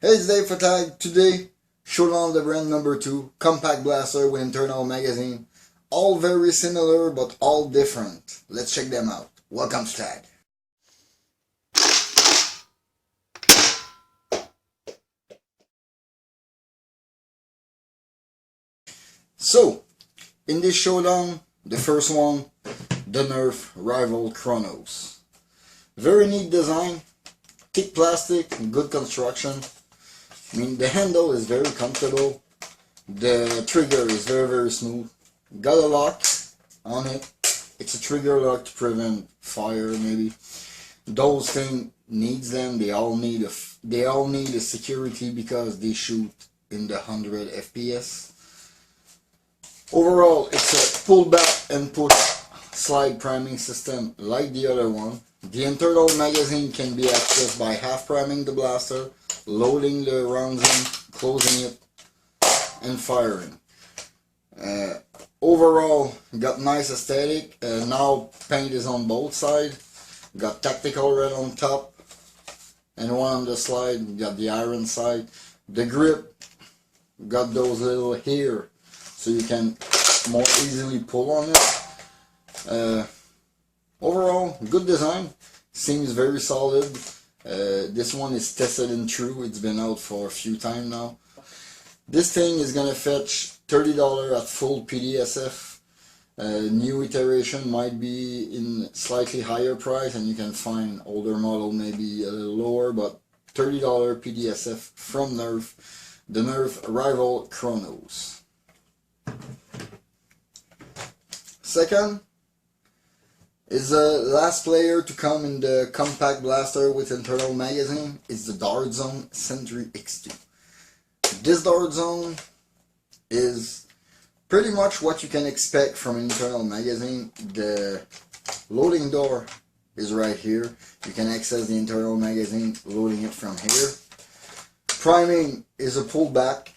Hey, it's Dave for Tag. Today, Showdown the brand number 2, compact blaster with internal magazine. All very similar, but all different. Let's check them out. Welcome to Tag. So, in this Showdown, the first one, the Nerf Rival Kronos. Very neat design, thick plastic, good construction. I mean, the handle is very comfortable. The trigger is very smooth. Got a lock on it. It's a trigger lock to prevent fire, maybe. Those things needs them. They all need a security because they shoot in the 100 FPS. Overall, it's a pull back and push slide priming system like the other one. The internal magazine can be accessed by half priming the blaster, loading the rounds in, closing it, and firing. Overall, got nice aesthetic. Now paint is on both sides. Got tactical red on top and one on the slide. Got the iron side. The grip got those little here so you can more easily pull on it. Overall, good design. Seems very solid. This one is tested and true. It's been out for a few times now. This thing is gonna fetch $30 at full PDSF. New iteration might be in slightly higher price, and you can find older model maybe a little lower, but $30 PDSF from Nerf. The Nerf Rival Kronos. Second is the last player to come in the compact blaster with internal magazine. Is the Dart Zone Sentry X2. This Dart Zone is pretty much what you can expect from an internal magazine. The loading door is right here. You can access the internal magazine loading it from here. Priming is a pullback,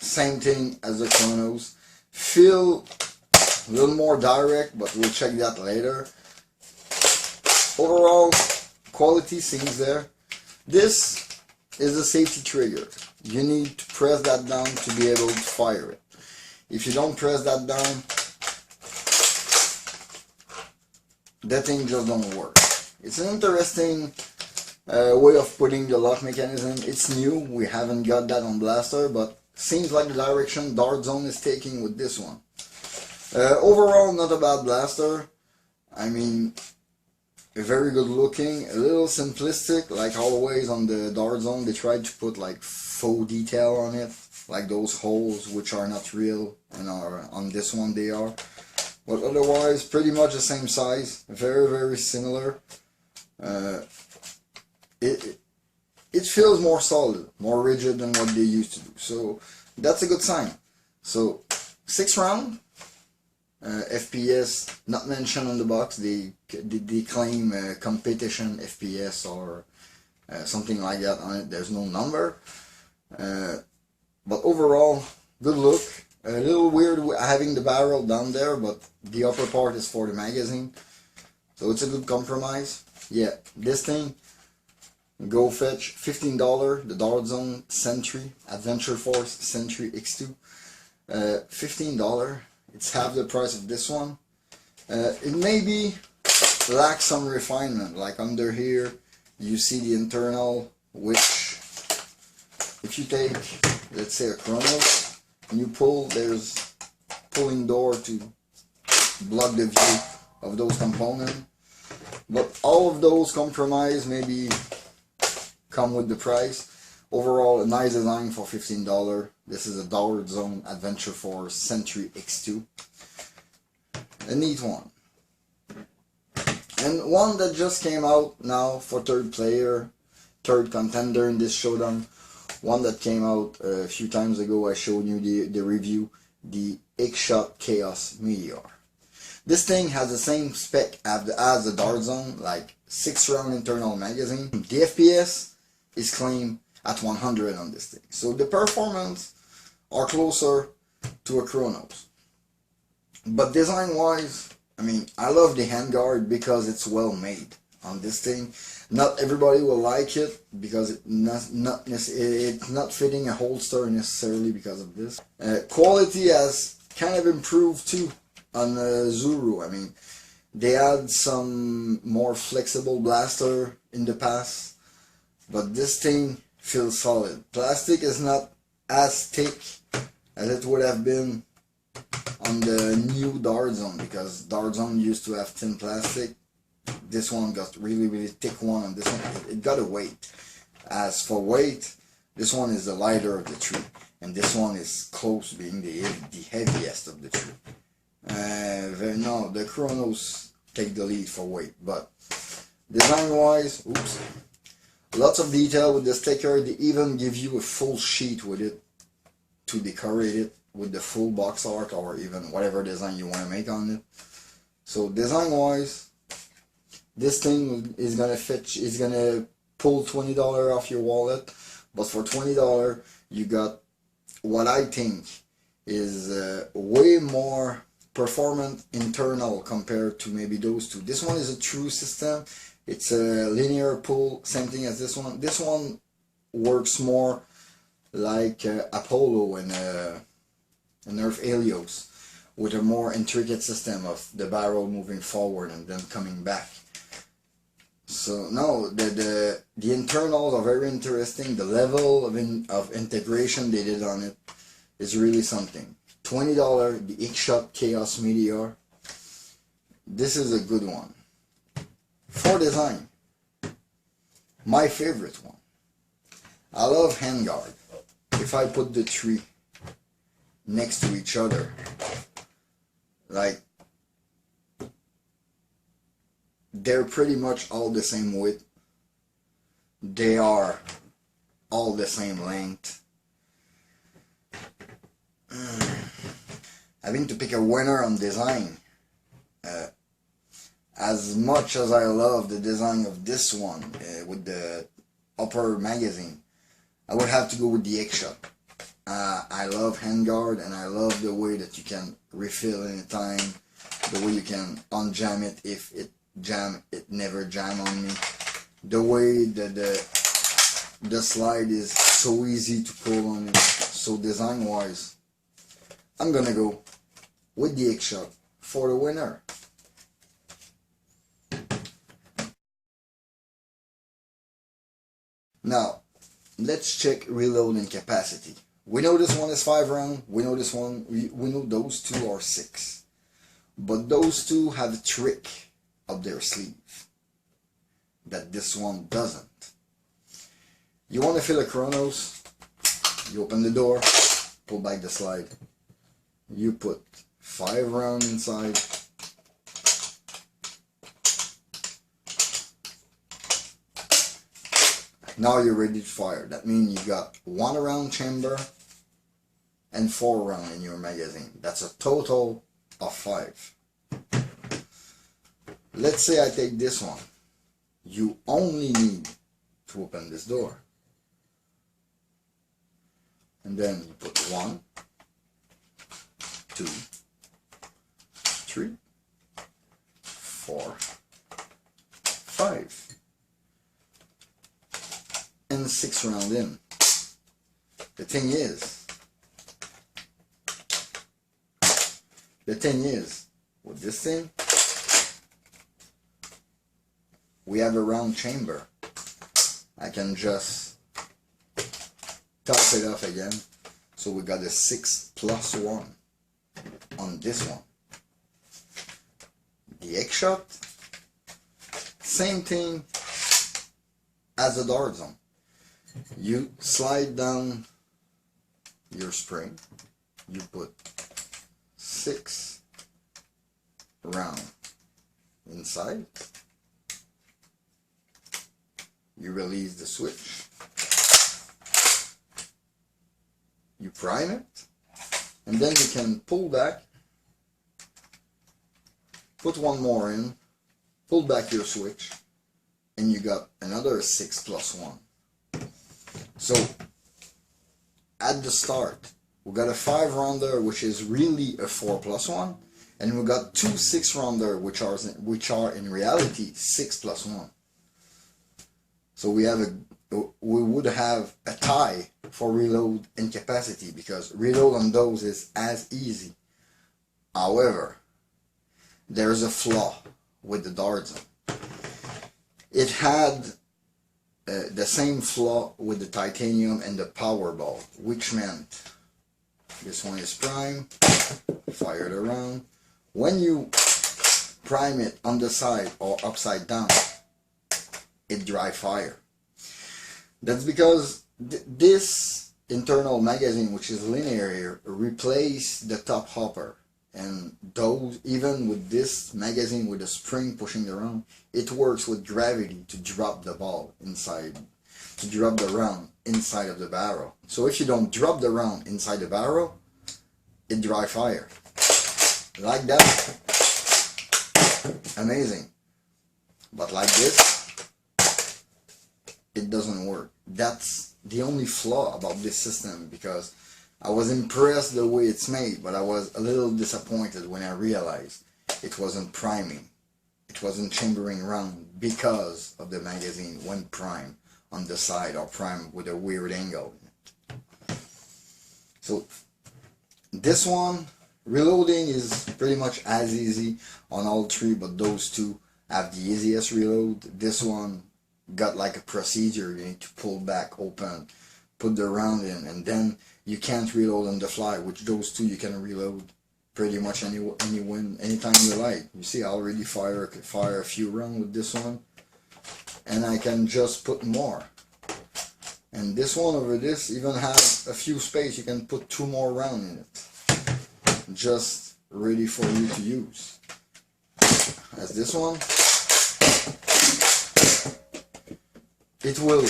same thing as the Kronos. Feel a little more direct, but we'll check that later. Overall, quality seems there. This is a safety trigger. You need to press that down to be able to fire it. If you don't press that down, that thing just don't work. It's an interesting way of putting the lock mechanism. It's new. We haven't got that on blaster, but seems like the direction Dart Zone is taking with this one. Overall, not a bad blaster. I mean, very good looking, a little simplistic, like always on the Dart Zone. They tried to put like faux detail on it, like those holes which are not real, and on this one they are. But otherwise, pretty much the same size, very similar. It feels more solid, more rigid than what they used to do. So that's a good sign. So 6 round. FPS not mentioned on the box. They claim competition FPS or something like that on it. There's no number, but overall good look. A little weird having the barrel down there, but the upper part is for the magazine, so it's a good compromise. Yeah, this thing, go fetch $15. The Dart Zone Sentry Adventure Force Sentry X2, $15. It's half the price of this one. It maybe lacks some refinement, like under here you see the internal, which if you take, let's say, a Kronos and you pull, there's pulling door to block the view of those components. But all of those compromise maybe come with the price. Overall, a nice design for $15. This is a Dart Zone Adventure Force Sentry X2. A neat one. And one that just came out now for third contender in this Showdown. One that came out a few times ago. I showed you the review. The X-Shot Chaos Meteor. This thing has the same spec as the Dart Zone, like 6 round internal magazine. The FPS is claimed at 100 on this thing. So the performance are closer to a Kronos. But design wise, I mean, I love the handguard because it's well made. on this thing. Not everybody will like it because it's not fitting a holster necessarily because of this. Quality has kind of improved too on Zuru. I mean, they had some more flexible blaster in the past, but this thing feels solid. Plastic is not as thick as it would have been on the new Dart Zone, because Dart Zone used to have thin plastic. This one got really thick one, and this one it got a weight. As for weight, this one is the lighter of the three, and this one is close to being the heaviest of the three. No, the Kronos take the lead for weight, but design wise, oops, lots of detail with the sticker. They even give you a full sheet with it to decorate it with the full box art or even whatever design you want to make on it. So design wise, this thing is gonna pull $20 off your wallet, but for $20 you got what I think is way more performant internal compared to maybe those two. This one is a true system. It's a linear pull, same thing as this one. This one works more like Apollo and Nerf Helios, with a more intricate system of the barrel moving forward and then coming back. So no, the internals are very interesting. The level of integration they did on it is really something. $20, the X-Shot Chaos Meteor. This is a good one. For design, my favorite one. I love handguard. If I put the three next to each other, like, they're pretty much all the same width. They are all the same length. Having to pick a winner on design, as much as I love the design of this one with the upper magazine, I would have to go with the X-Shot. I love handguard, and I love the way that you can refill anytime, the way you can unjam it if it never jam on me, the way that the slide is so easy to pull on it. So design wise, I'm gonna go with the X-Shot for the winner. Now, let's check reloading capacity. We know this one is 5 rounds. We know this one. We know those two are 6. But those two have a trick up their sleeve that this one doesn't. You want to fill a Kronos? You open the door, pull back the slide. You put 5 rounds inside. Now you're ready to fire. That means you got 1 round chamber and 4 rounds in your magazine. That's a total of 5. Let's say I take this one. You only need to open this door. And then you put 1, 2, 3, 4, 5. And 6 rounds in. The thing is, with this thing, we have a round chamber. I can just top it off again. So we got a 6+1 on this one. The X-Shot, same thing as the Dart Zone. You slide down your spring, you put 6 rounds inside, you release the switch, you prime it, and then you can pull back, put 1 more in, pull back your switch, and you got another 6+1. So at the start, we got a 5 rounder, which is really a 4+1, and we got two 6-rounder, which are in reality 6+1. So we would have a tie for reload and capacity, because reload on those is as easy. However, there's a flaw with the dart zone. It had the same flaw with the titanium and the power ball, which meant this one is prime, fired around. When you prime it on the side or upside down, it dry fire. That's because this internal magazine, which is linear here, replaced the top hopper. And those, even with this magazine with a spring pushing around, it works with gravity to drop the ball inside, to drop the round inside of the barrel. So if you don't drop the round inside the barrel, it dry fire. Like that. Amazing. But like this, it doesn't work. That's the only flaw about this system, because I was impressed the way it's made, but I was a little disappointed when I realized it wasn't priming. It wasn't chambering round because of the magazine when prime on the side or prime with a weird angle in it. So this one, reloading is pretty much as easy on all three, but those two have the easiest reload. This one got like a procedure. You need to pull back, open, put the round in, and then you can't reload on the fly, which those two you can reload pretty much anytime you like. You see, I already fire a few rounds with this one, and I can just put more. And this one over this even has a few space. You can put 2 more rounds in it, just ready for you to use. As this one, it will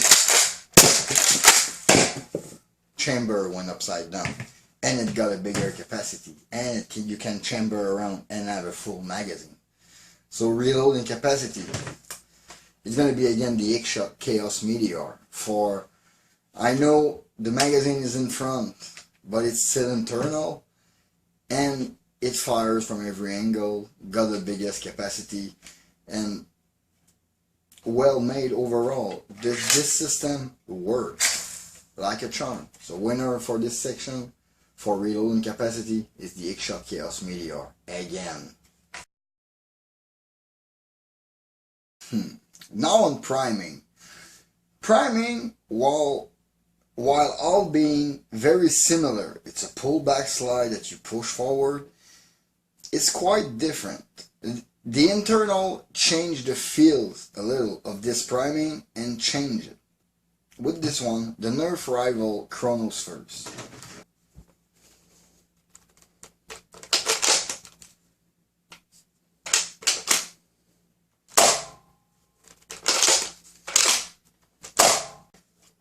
chamber when upside down, and it got a bigger capacity, and you can chamber around and have a full magazine. So reloading capacity is going to be again the X-Shot Chaos Meteor. For I know the magazine is in front, but it's still internal, and it fires from every angle, got the biggest capacity, and well made overall. This system works like a charm. So winner for this section for reloading capacity is the X-Shot Chaos Meteor again. Now on priming. Priming, while all being very similar, it's a pull-back slide that you push forward, it's quite different. The internal changed the feels a little of this priming and changed it. With this one, the Nerf Rival Kronos first.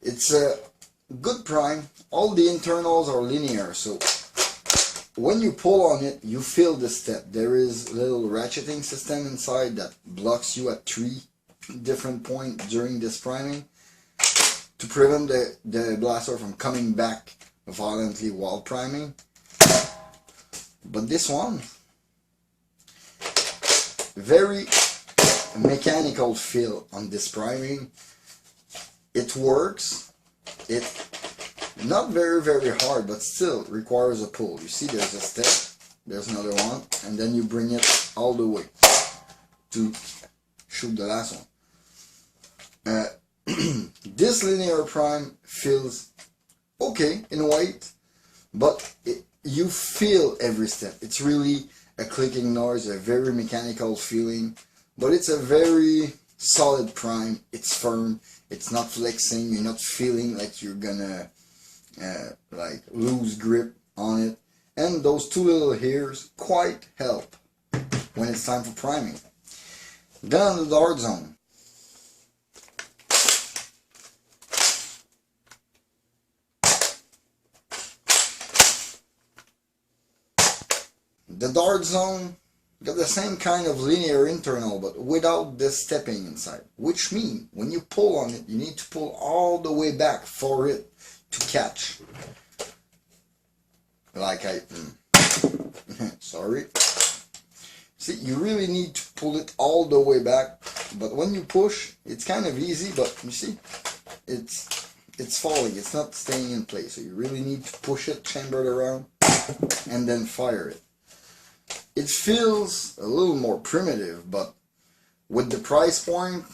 It's a good prime. All the internals are linear, so when you pull on it, you feel the step. There is a little ratcheting system inside that blocks you at 3 different points during this priming, to prevent the blaster from coming back violently while priming. But this one, very mechanical feel on this priming. It works. It not very hard, but still requires a pull. You see, there's a step, there's another one, and then you bring it all the way to shoot the last one. This linear prime feels okay in weight, but you feel every step. It's really a clicking noise, a very mechanical feeling, but it's a very solid prime. It's firm, it's not flexing, you're not feeling like you're gonna like lose grip on it. And those 2 little hairs quite help when it's time for priming. Then on the dart zone. The dart zone got the same kind of linear internal, but without the stepping inside. Which means when you pull on it, you need to pull all the way back for it to catch. Like sorry. See, you really need to pull it all the way back, but when you push, it's kind of easy, but you see, it's falling, it's not staying in place, so you really need to push it, chamber it around, and then fire it. It feels a little more primitive, but with the price point,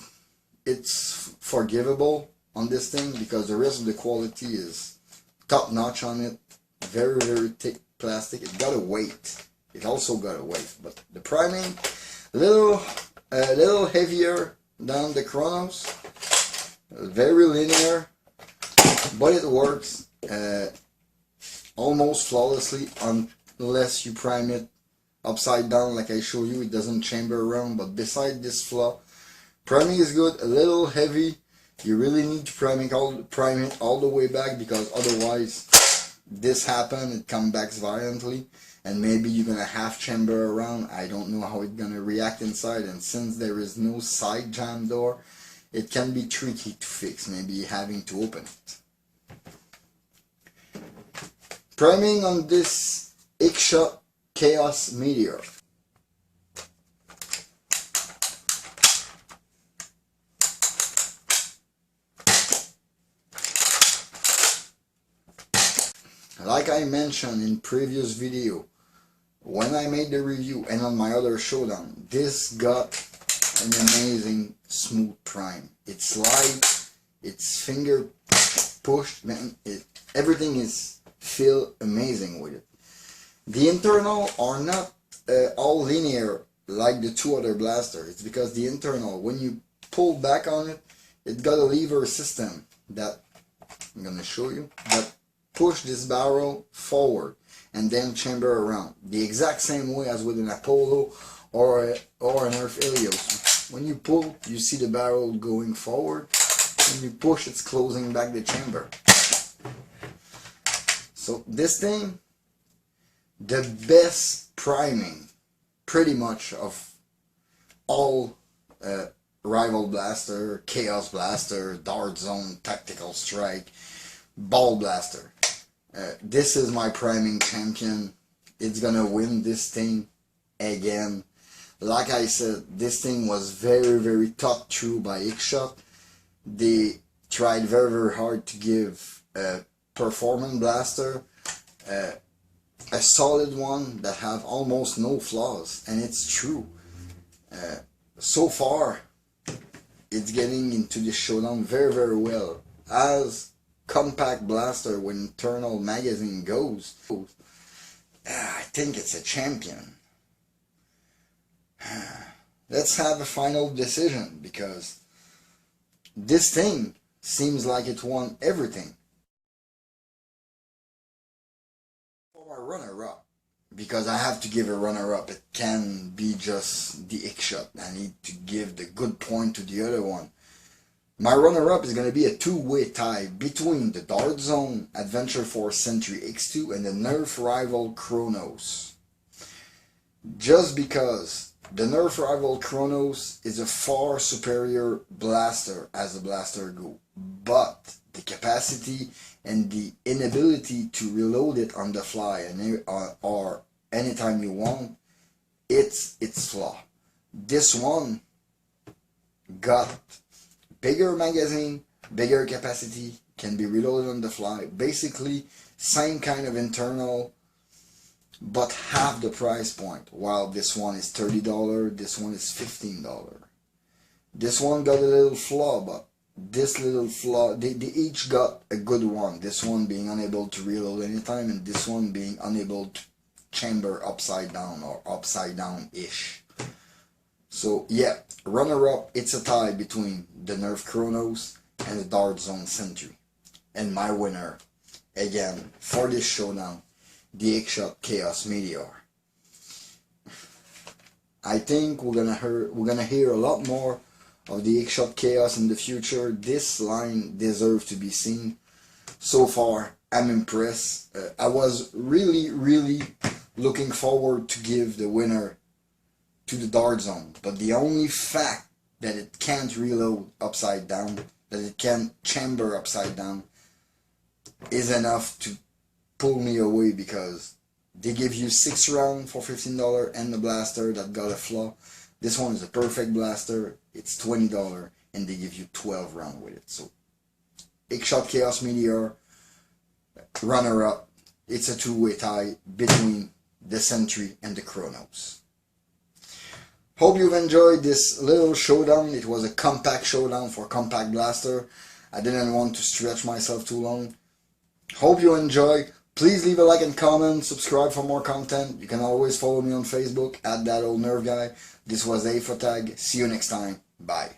it's forgivable on this thing, because the rest of the quality is top notch on it. Very, very thick plastic. It got a weight. It also got a weight, but the priming a little heavier than the Kronos. Very linear, but it works almost flawlessly unless you prime it upside down like I show you. It doesn't chamber around, but beside this flaw, priming is good. A little heavy. You really need to prime it all the way back, because otherwise this happens, it comes back violently, and maybe you're gonna half chamber around. I don't know how it's gonna react inside, and since there is no side jam door, it can be tricky to fix, maybe having to open it. Priming on this X-Shot Chaos Meteor. Like I mentioned in previous video, when I made the review and on my other Showdown, this got an amazing smooth prime. It's light, it's finger pushed, man. Everything is feel amazing with it. The internal are not all linear like the two other blasters. It's because the internal, when you pull back on it, it got a lever system that I'm gonna show you, that push this barrel forward and then chamber around the exact same way as with an Apollo or an Nerf Helios. When you pull, you see the barrel going forward. When you push, it's closing back the chamber. So this thing, the best priming pretty much of all Rival Blaster, Chaos Blaster, Dart Zone, Tactical Strike, Ball Blaster. This is my priming champion. It's gonna win this thing again. Like I said, this thing was very, very thought through by X-Shot. They tried very, very hard to give a performance blaster a solid one that have almost no flaws, and it's true. So far, it's getting into the Showdown very, very well. As compact blaster with internal magazine goes, I think it's a champion. Let's have a final decision, because this thing seems like it won everything. For my runner-up, because I have to give a runner-up, it can be just the X-Shot. I need to give the good point to the other one. My runner-up is going to be a two-way tie between the Dart Zone Adventure Force Sentry X2 and the Nerf Rival Kronos. Just because the Nerf Rival Kronos is a far superior blaster as a blaster go, but the capacity and the inability to reload it on the fly or anytime you want, it's flaw. This one got bigger magazine, bigger capacity, can be reloaded on the fly. Basically, same kind of internal, but half the price point. While this one is $30, this one is $15. This one got a little flaw, but this little flaw, they each got a good one. This one being unable to reload anytime, and this one being unable to chamber upside down or upside down-ish. So yeah, runner-up, it's a tie between the Nerf Kronos and the Dart Zone Sentry. And my winner, again, for this Showdown, the X-Shot Chaos Meteor. I think we're gonna hear a lot more of the X-Shot Chaos in the future. This line deserves to be seen. So far, I'm impressed. I was really, really looking forward to give the winner to the Dart Zone, but the only fact that it can't reload upside down, that it can't chamber upside down, is enough to pull me away, because They give you 6 rounds for $15 and the blaster that got a flaw. This one is a perfect blaster. It's $20 and they give you 12 rounds with it. So X-Shot Chaos Meteor, runner-up. It's a two-way tie between the Sentry and the Kronos. Hope you've enjoyed this little showdown. It was a compact showdown for compact blaster. I didn't want to stretch myself too long. Hope you enjoy. Please leave a like and comment. Subscribe for more content. You can always follow me on Facebook at That Old Nerf Guy. This was A4Tag. See you next time. Bye.